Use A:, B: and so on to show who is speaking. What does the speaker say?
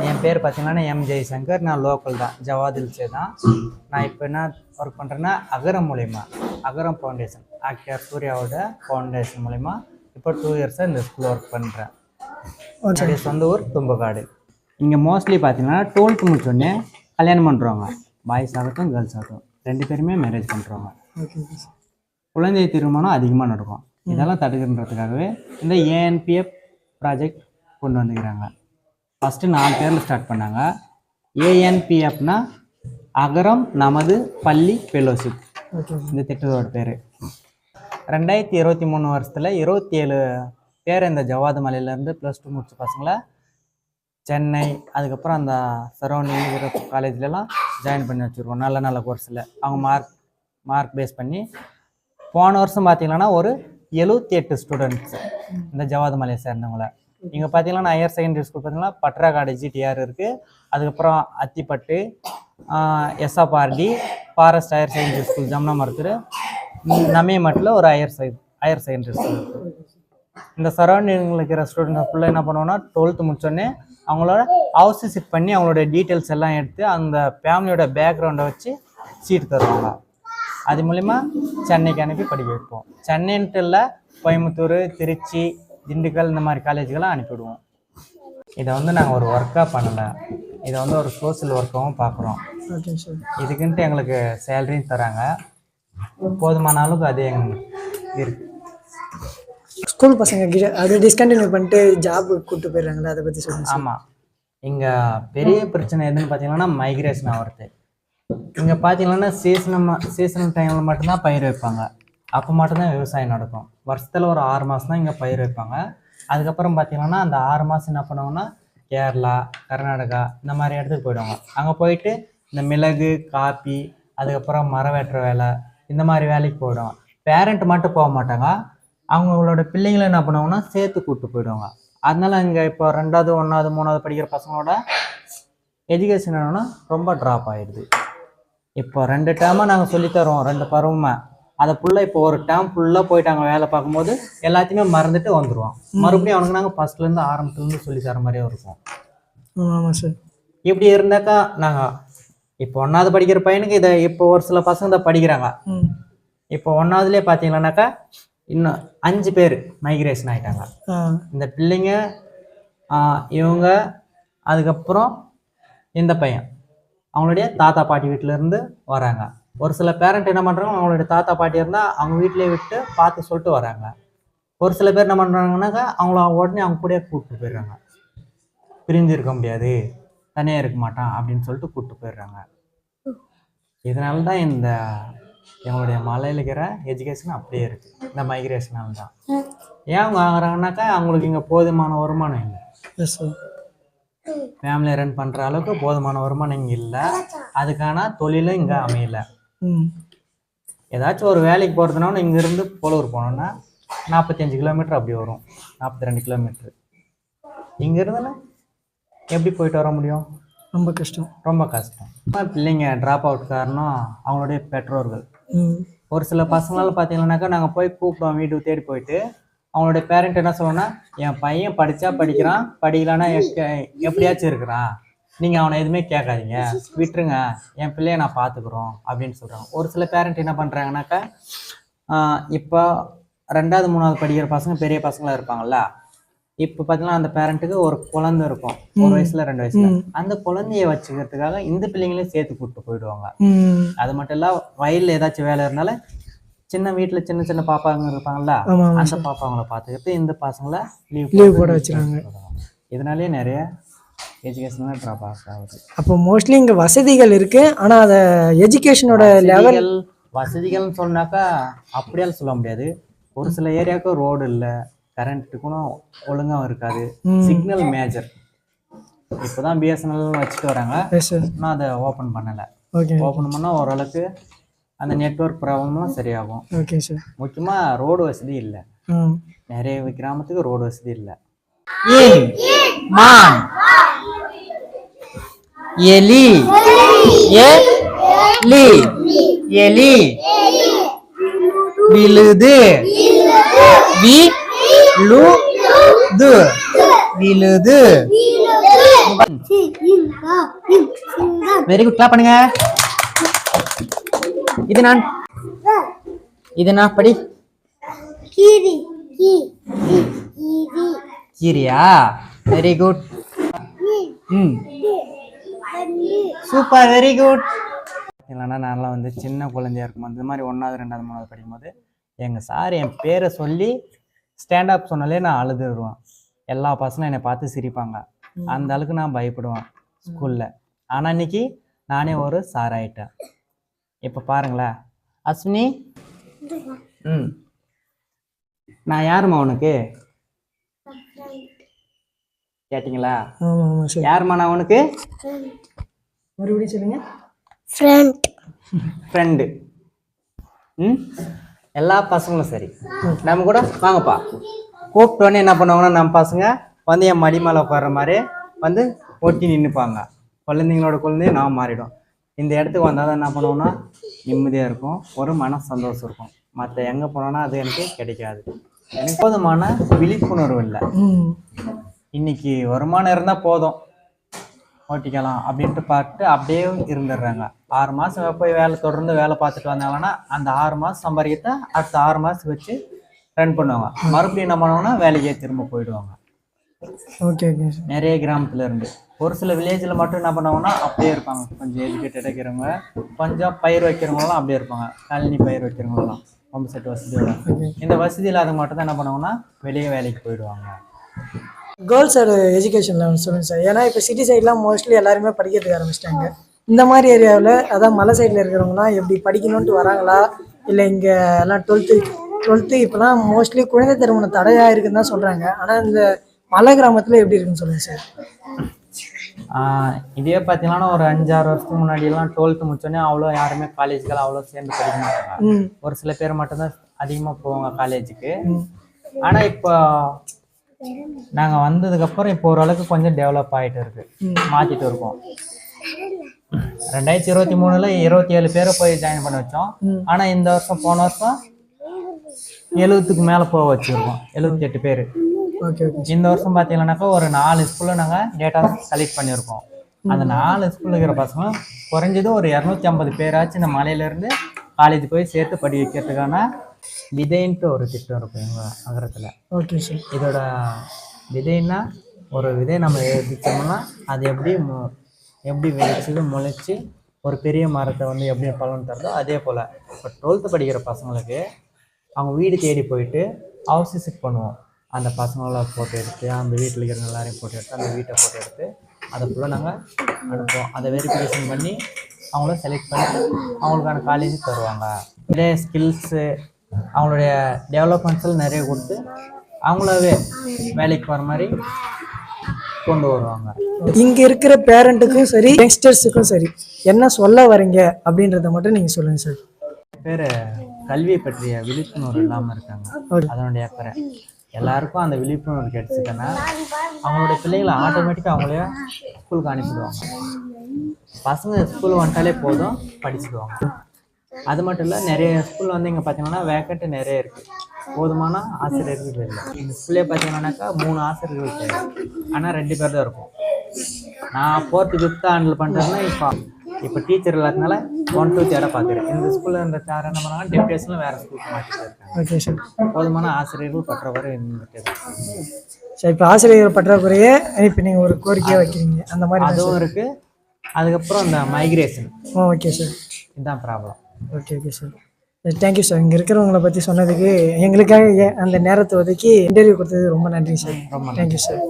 A: என் பேர் பார்த்தீங்கன்னா எம் ஜெய்சங்கர். நான் லோக்கல் தான், ஜவாத் ஹில்ஸே தான். நான் இப்போ என்ன ஒர்க் பண்ணுறேன்னா அகரம் மூலிமா, அகரம் ஃபவுண்டேஷன், ஆக்டர் சூர்யாவோட ஃபவுண்டேஷன் மூலிமா இப்போ 2 இயர்ஸாக இந்த ஸ்கூல் ஒர்க் பண்ணுறேன். என்னுடைய சொந்த ஊர் தும்பக்காடு. இங்கே மோஸ்ட்லி பார்த்தீங்கன்னா 12th முடிச்சோடனே கல்யாணம் பண்ணுறவங்க, பாய்ஸ் ஆகட்டும் கேர்ள்ஸ் ஆகட்டும் 2 பேருமே மேரேஜ் பண்ணுறவங்க. குழந்தை திருமணம் அதிகமாக நடக்கும். இதெல்லாம் தடுக்கிறதுக்காகவே இந்த ஏஎன்பிஎஃப் ப்ராஜெக்ட் கொண்டு வந்துக்கிறாங்க. ஃபஸ்ட்டு 4 பேரில் ஸ்டார்ட் பண்ணாங்க. ஏஎன்பிஎஃப்னா அகரம் நமது பள்ளி ஃபெலோஷிப், இந்த திட்டத்தோட பேர். 2023 வருஷத்தில் 27 பேர் இந்த ஜவாது மலையிலேருந்து +2 முடிச்ச பசங்களை சென்னை, அதுக்கப்புறம் அந்த சரௌண்டிங் இருக்கிற காலேஜ்லலாம் ஜாயின் பண்ணி வச்சுருக்கோம். நல்ல நல்ல கோர்ஸில் அவங்க மார்க் பேஸ் பண்ணி. போன வருஷம் பார்த்தீங்கன்னா ஒரு 78 ஸ்டூடெண்ட்ஸ் இந்த ஜவாது மலையை சேர்ந்தவங்கள. இங்கே பார்த்தீங்கன்னா ஹையர் செகண்டரி ஸ்கூல் பார்த்தீங்கன்னா பட்ராகாடு ஜிடிஆர் இருக்குது, அதுக்கப்புறம் Athipattu, SRT, forest higher secondary school Zamana மருத்துவர், நமையமட்டில் ஒரு ஹையர் செகண்டரி ஸ்கூல் இருக்குது. இந்த சரௌண்டிங்கில் இருக்கிற ஸ்டூடெண்ட்ஸ் ஃபுல்லாக என்ன பண்ணுவோன்னா 12th முடிச்சோடனே அவங்களோட ஹவுஸ் விசிட் பண்ணி அவங்களோட டீட்டெயில்ஸ் எல்லாம் எடுத்து அந்த ஃபேமிலியோட பேக்ரவுண்டை வச்சு சீட் தருவாங்க. அது மூலிமா சென்னைக்கு அனுப்பி படிக்க வைப்போம். சென்னைன்ட்டு இல்லை, கோயம்புத்தூர், திருச்சி, திண்டுக்கல் இந்த மாதிரி காலேஜுக்கெல்லாம் அனுப்பிவிடுவோம். இதை நாங்கள் ஒரு ஒர்க்காக பண்ணலை, இதை ஒரு சோசியல் ஒர்க்காகவும் பார்க்குறோம். இதுக்குன்ட்டு எங்களுக்கு சேலரியும் தராங்க, போதுமான அளவுக்கு அது எங்களுக்கு இருக்குது.
B: ஸ்கூல் பசங்க அதை டிஸ்கண்டினியூ பண்ணிட்டு ஜாபுக்கு கூப்பிட்டு போயிடுறாங்களா, அதை பற்றி சொல்லுங்கள்.
A: ஆமாம், இங்கே பெரிய பிரச்சனை எதுன்னு பார்த்தீங்கன்னா மைக்ரேஷன் ஆகிறது. இங்கே பார்த்தீங்கன்னா சீசனல் டைமில் மட்டும்தான் பயிர் வைப்பாங்க. அப்போ மட்டும்தான் விவசாயம் நடக்கும். வருஷத்தில் ஒரு 6 மாதம் தான் இங்கே பயிர் வைப்பாங்க. அதுக்கப்புறம் பார்த்தீங்கன்னா அந்த 6 மாதம் என்ன பண்ணுவாங்கன்னா கேரளா, கர்நாடகா இந்த மாதிரி இடத்துக்கு போயிடுவாங்க. அங்கே போயிட்டு இந்த மிளகு, காப்பி, அதுக்கப்புறம் மரம் வெட்டுற வேலை, இந்த மாதிரி வேலைக்கு போயிடுவாங்க. பேரண்ட் மட்டும் போக மாட்டாங்க, அவங்களோட பிள்ளைங்களை என்ன பண்ணுவாங்கன்னா சேர்த்து கூப்பிட்டு போயிடுவாங்க. அதனால இங்கே இப்போ 2வது, 1வது, 3வது படிக்கிற பசங்களோட எஜுகேஷன் என்னன்னா ரொம்ப ட்ராப் ஆகிடுது. இப்போ 2 டேர்மாக நாங்கள் சொல்லித்தரோம், 2 பருவமாக. அதை ஃபுல்லாக இப்போ ஒரு டேர்ம் ஃபுல்லாக போயிட்டு அங்கே வேலை பார்க்கும்போது எல்லாத்தையுமே மறந்துட்டு வந்துடுவோம். மறுபடியும் அவனுக்கு நாங்கள் ஃபஸ்ட்லேருந்து ஆரம்பத்துலேருந்து சொல்லி தர மாதிரியே இருக்கும்.
B: ஆமாம் சார்.
A: இப்படி இருந்தாக்கா நாங்கள் இப்போ 1வது படிக்கிற பையனுக்கு இதை இப்போ ஒரு சில பசங்க தான் படிக்கிறாங்க. இப்போ 1வதுலேயே பார்த்தீங்கன்னாக்கா இன்னும் 5 பேர் மைக்ரேஷன் ஆகிட்டாங்க. இந்த பிள்ளைங்க, இவங்க, அதுக்கப்புறம் இந்த பையன் அவங்களுடைய தாத்தா பாட்டி வீட்டிலேருந்து வராங்க. ஒரு சில பேரண்ட் என்ன பண்ணுறாங்க, அவங்களுடைய தாத்தா பாட்டி இருந்தால் அவங்க வீட்டிலே விட்டு பார்த்து சொல்லிட்டு வராங்க. ஒரு சில பேர் என்ன பண்ணுறாங்கன்னாக்கா அவங்கள உடனே அவங்க கூட கூப்பிட்டு போயிடுறாங்க. பிரிஞ்சு இருக்க முடியாது, தனியாக இருக்க மாட்டான் அப்படின்னு சொல்லிட்டு கூப்பிட்டு போயிடுறாங்க. இதனால தான் இந்த எங்களுடைய மலையில் இருக்கிற எஜுகேஷன் அப்படியே இருக்குது, இந்த மைக்ரேஷனால தான். ஏன் அவங்க ஆகுறாங்கனாக்கா அவங்களுக்கு இங்கே போதுமான வருமானம் இல்லை. ஃபேமிலியை ரன் பண்ணுற அளவுக்கு போதுமான வருமானம் இங்கே இல்லை. அதுக்கான தொழிலும் இங்கே அமையல. ஏதாச்சும் ஒரு வேலைக்கு போகிறதுனால இங்கேருந்து போலூர் போனோன்னா 45 கிலோமீட்டர் அப்படி வரும், 42 கிலோமீட்டர். இங்கேருந்துன்னா எப்படி போயிட்டு வர முடியும்?
B: ரொம்ப கஷ்டம்,
A: ரொம்ப கஷ்டம். பிள்ளைங்க ட்ராப் அவுட் காரணம் அவங்களுடைய பெற்றோர்கள். ஒரு சில பசங்களால் பார்த்தீங்கன்னாக்கா நாங்கள் போய் கூப்பிடுவோம், வீட்டுக்கு தேடி போயிட்டு அவங்களுடைய பேரண்ட் என்ன சொல்லணும்னா, என் பையன் படித்தா படிக்கிறான், படிக்கலான்னா எப்படியாச்சும் இருக்கிறான், நீங்கள் அவனை எதுவுமே கேட்காதீங்க, விட்டுருங்க, என் பிள்ளைய நான் பார்த்துக்குறோம் அப்படின்னு சொல்கிறாங்க. ஒரு சில பேரண்ட் என்ன பண்ணுறாங்கனாக்கா, இப்போ 2வது 3வது படிக்கிற பசங்க பெரிய பசங்களாக இருப்பாங்கள்ல, இப்போ பார்த்தீங்கன்னா அந்த பேரண்ட்டுக்கு ஒரு குழந்தை இருக்கும், 1 வயசுல 2 வயசுல. அந்த குழந்தைய வச்சுக்கிறதுக்காக இந்த பிள்ளைங்களையும் சேர்த்து கூப்பிட்டு போயிடுவாங்க. அது மட்டும் இல்லை, வயலில் ஏதாச்சும் வேலை இருந்தாலும் சின்ன வீட்டில் சின்ன சின்ன பாப்பாங்க இருப்பாங்கல்ல, அந்த பாப்பாங்களை பார்த்துக்கிட்டு இந்த பசங்களை லீவ் போட வச்சுருவாங்க. இதனாலேயே நிறைய எஜுகேஷன்லாம் ட்ராப் ஆகுது.
B: அப்போ மோஸ்ட்லி இங்கே வசதிகள் இருக்குது, ஆனால் அதை எஜுகேஷனோட லெவல்
A: வசதிகள்னு சொன்னாக்கா அப்படியாலும் சொல்ல முடியாது. ஒரு சில ஏரியாவுக்கு ரோடு இல்லை, கரண்ட்டுக்கும் ஒழுங்காகவும் இருக்காது, சிக்னல் மேஜர். இப்போ தான் பிஎஸ்என்எல் வச்சுட்டு வராங்க, ஆனால் அதை ஓப்பன் பண்ணலை. ஓப்பன் பண்ணால் ஓரளவுக்கு அந்த நெட்வொர்க் ப்ராப்ளம்லாம் சரியாகும்.
B: Okay sir.
A: முக்கியமாக ரோடு வசதி இல்லை, நிறைய கிராமத்துக்கு ரோடு வசதி இல்லை. எலி, எலி, விழுது, விழுது, விழுது, வெரி குட், கிளாப் பண்ணுங்க. இது நான் படி. கீரியா, very good. Super, very good. இல்லைன்னா நான்லாம் வந்து சின்ன குழந்தையா இருக்கும் இந்த மாதிரி 1வது 2வது 3வது படிக்கும்போது எங்கள் சார் என் பேரை சொல்லி ஸ்டாண்டப் சொன்னாலே நான் அழுதுருவேன். எல்லா பசங்களும் என்னை பார்த்து சிரிப்பாங்க. அந்த அளவுக்கு நான் பயப்படுவேன் ஸ்கூலில். ஆனால் இன்னைக்கு நானே ஒரு சார் ஆகிட்டேன். இப்போ பாருங்களேன் அஸ்வினி, நான் யாருமா உனக்கு கேட்டிங்களா? யாருமா நான் உனக்கு?
B: மறுபடியும் சொல்லுங்க.
A: ஃப்ரெண்டு. எல்லா பசங்களும் சரி நம்ம கூட வாங்கப்பா கூப்பிட்டோன்னே என்ன பண்ணுவாங்கன்னா நம்ம பசங்க வந்து என் மடி மேலே உட்கார்ற மாதிரி வந்து ஒட்டி நின்றுப்பாங்க. குழந்தைங்களோட குழந்தையும் நான் மாறிடும். இந்த இடத்துக்கு வந்தால் தான் என்ன பண்ணுவோம்னா நிம்மதியாக இருக்கும், ஒரு மன சந்தோஷம் இருக்கும். மற்ற எங்கே போனோன்னா அது எனக்கு கிடைக்காது. எனக்கு போதுமான விழிப்புணர்வு இல்லை. இன்னைக்கு வருமானம் இருந்தால் போதும் ஓட்டிக்கலாம் அப்படின்ட்டு பார்த்துட்டு அப்படியே இருந்துடுறாங்க. 6 மாதம் போய் தொடர்ந்து வேலை பார்த்துட்டு வந்தாங்கன்னா அந்த 6 மாதம் சம்பாதிக்கிறத அடுத்த 6 மாதம் வச்சு ரன் பண்ணுவாங்க. மறுபடியும் என்ன பண்ணுவாங்கன்னா வேலைக்கே திரும்ப போயிடுவாங்க.
B: Okay okay.
A: நிறைய கிராமத்துல இருந்து ஒரு சில வில்லேஜில் மட்டும் என்ன பண்ணுவாங்கன்னா அப்படியே இருப்பாங்க. கொஞ்சம் எஜுகேட்டட் வைக்கிறவங்க, கொஞ்சம் பயிர் வைக்கிறவங்களாம் அப்படியே இருப்பாங்க. கழனி பயிர் வைக்கிறவங்களாம் பம்பு செட் வசதியோட. இந்த வசதி இல்லாதவங்க மட்டும் தான் என்ன பண்ணுவாங்கன்னா வெளியே வேலைக்கு போயிடுவாங்க.
B: கேர்ள்ஸ் எஜுகேஷனில் சொல்லுங்கள் சார். ஏன்னா இப்போ சிட்டி சைட்லாம் மோஸ்ட்லி எல்லாருமே படிக்கிறதுக்கு ஆரம்பிச்சிட்டாங்க. இந்த மாதிரி ஏரியாவில் அதான் மலை சைடில் இருக்கிறவங்களாம் எப்படி படிக்கணுன்ட்டு வராங்களா, இல்லை இங்கே எல்லாம் டுவெல்த்து இப்போலாம் மோஸ்ட்லி குழந்தை திருமணம் தடையாக இருக்குன்னு தான் சொல்கிறாங்க. ஆனால் இந்த மலை கிராமத்தில் எப்படி இருக்குன்னு சொல்லுங்கள் சார்.
A: இதே பார்த்தீங்கன்னா ஒரு 5-6 வருஷத்துக்கு முன்னாடியெல்லாம் 12th முடிச்சோடனே அவ்வளோ யாருமே காலேஜுக்கு அவ்வளோ சேர்ந்து படிக்க மாட்டாங்க. ஒரு சில பேர் மட்டும்தான் அதிகமாக போவாங்க காலேஜுக்கு. ஆனால் இப்போ நாங்கள் வந்ததுக்கப்புறம் இப்போ ஓரளவுக்கு கொஞ்சம் டெவலப் ஆகிட்டு இருக்கு, மாற்றிட்டு இருக்கோம். 2023ல் 27 பேரை போய் ஜாயின் பண்ண வச்சோம். ஆனால் இந்த வருஷம் போன வருஷம் 70க்கு மேலே போக வச்சுருக்கோம், 78 பேர். இந்த வருஷம் பார்த்தீங்கன்னாக்கா ஒரு 4 ஸ்கூலில் நாங்கள் டேட்டா கலெக்ட் பண்ணியிருக்கோம். அந்த 4 ஸ்கூலில் இருக்கிற பசங்க குறைஞ்சது ஒரு 250 பேராச்சும் இந்த மலையிலேருந்து காலேஜ் போய் சேர்த்து படி வைக்கிறதுக்கான விதைன்ட்டு ஒரு திட்டம் இருக்கும் எங்கள் நகரத்தில்.
B: Okay sir.
A: இதோட விதைன்னா ஒரு விதை நம்ம விதைச்சோம்னா அது எப்படி விளைச்சது முளைச்சி ஒரு பெரிய மரத்தை வந்து எப்படி பலன் தருதோ அதே போல் இப்போ 12th படிக்கிற பசங்களுக்கு அவங்க வீடு தேடி போயிட்டு ஹவுஸ் விசிட் பண்ணுவோம். அந்த பசங்களை ஃபோட்டோ எடுத்து அந்த வீட்டில் இருக்கிற எல்லாரையும் ஃபோட்டோ எடுத்து அந்த வீட்டை ஃபோட்டோ எடுத்து அதை ஃபுல்லாக நாங்கள் அனுப்புவோம். அதை வெரிஃபிகேஷன் பண்ணி அவங்கள செலக்ட் பண்ணி அவங்களுக்கான காலேஜ் தருவாங்க. இதே ஸ்கில்ஸு அவங்களுடைய டெவலப்மெண்ட்ஸில் நிறைய கொடுத்து அவங்களாவே வேலைக்கு போகிற மாதிரி கொண்டு வருவாங்க.
B: இங்கே இருக்கிற பேரண்ட்டுக்கும் சரி யங்ஸ்டர்ஸுக்கும் சரி என்ன சொல்ல வரீங்க அப்படின்றத மட்டும் நீங்கள் சொல்லுங்கள் சார்.
A: பேர் கல்வியை பற்றிய விழிப்புணர்வு இல்லாமல் இருக்காங்க. அதனுடைய அக்கறை எல்லாருக்கும் அந்த விழிப்புணர்வு கிடைச்சிட்டேன்னா அவங்களுடைய பிள்ளைங்களை ஆட்டோமேட்டிக்காக அவங்களே ஸ்கூலுக்கு அனுப்பிடுவாங்க. பசங்க ஸ்கூல் வந்துட்டாலே போதும் படிச்சுடுவாங்க. அது மட்டும் இல்லை, நிறைய ஸ்கூல் வந்து இங்கே பார்த்தீங்கன்னா வேக்கண்ட்டு நிறைய இருக்குது, போதுமான ஆசிரியர்கள் இல்லை. இந்த ஸ்கூல்லே பார்த்தீங்கன்னாக்கா 3 ஆசிரியர்கள் தேவை, ஆனால் 2 பேர் தான் இருக்கும். நான் 4th 5th ஹேண்டில் பண்ணுறதுனா இப்போ டீச்சர் இல்லாதனால 1 2 3 பார்த்துக்கிறேன். இந்த ஸ்கூலில் இந்த சார் என்ன பண்ணாங்க டெப்டேஷனில் வேறு ஸ்கூலுக்கு மாற்றிட்டு இருக்காங்க.
B: Okay sir.
A: போதுமான ஆசிரியர்கள் பற்றவரை இருந்துட்டு
B: சார். இப்போ ஆசிரியர்கள் பற்றாக்குறையே இப்போ நீங்கள் ஒரு கோரிக்கையாக வைக்கிறீங்க, அந்த மாதிரி
A: அதுவும் இருக்குது. அதுக்கப்புறம் இந்த மைக்ரேஷன்.
B: ஓகே சார்,
A: இதுதான் problem.
B: Okay okay sir. Thank you sir. இங்கே இருக்கிறவங்கள பற்றி சொன்னதுக்கு எங்களுக்காக அந்த நேரத்தை ஒதுக்கி இன்டர்வியூ கொடுத்தது ரொம்ப நன்றி சார்.
A: ரொம்ப
B: தேங்க்யூ சார்.